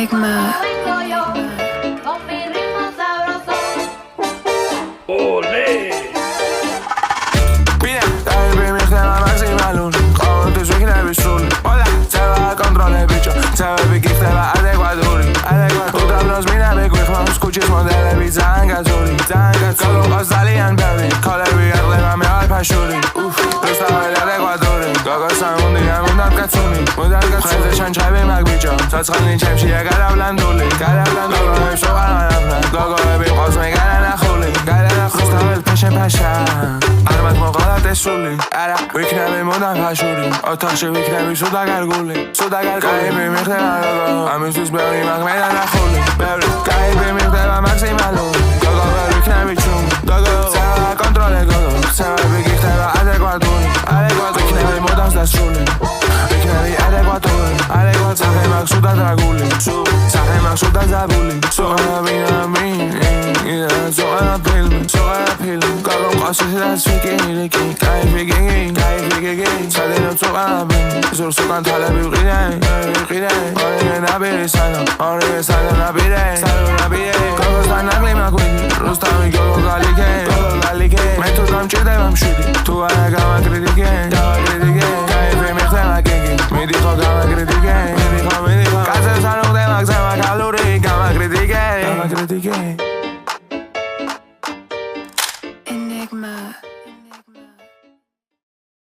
Enigma. Ole! Bine, dai primi xtema maximalun Qovodus viknebi suli Ola, tseva kontrole bicho Tsevები გიხდება ადეკვატური უდაბნოს მინები გვიხმავს ქუჩის მოდელები ძალიან გაწური გოგოყავს ძალიან ბევრი ქოლები აღლება მე ვარ ფაშური რუსთაველი ადეკვატური გოგოს სამუნდია მუდამ კაცუნი ხრეზე ჩანჩები მაგ ბიჭო ცოცხალი ჩემშია გადავლანდული გოგოებს უყარანაფრა გოგოები ყავს მე განანახული რუსთაველ ფაშენ ფაშა არ მათ მოყავდა տեսული არა ვიქნები მუდამ ფაშური ოთახში ვიქნები სუდა გარგული კაიბი მიხდება გოგო ამისთვის ბევრი მაგ მე დანახული კაიბი მიხდება მაქსიმალური გოგო ვერ ვიქნები ჩუმი ცევა კონტროლე გოგო ცევები გიხდება ადეკვატური ვიქნები მუდამს დასრული ვიქნები ადეკვატური სახე მაგ სუდა დრაგული სახე მაგ სუდა ძაბული სოღერაბინამი სოღერაფილმი გოგო მყავს ისედაც ვიკინილიკი კაიბი გიგი სადენებ სოღერაბინი ზურს უკან თალები ვყიდე ორივე საგო ნაბირე გოგოს დანაკლი მაგვიდი რუსთავი გოგო გალიკე მე თუ დამჭირდება მშვიდი თუ არა გავაკრიტიკე კაიფი მიხდება გიგი მიდიხო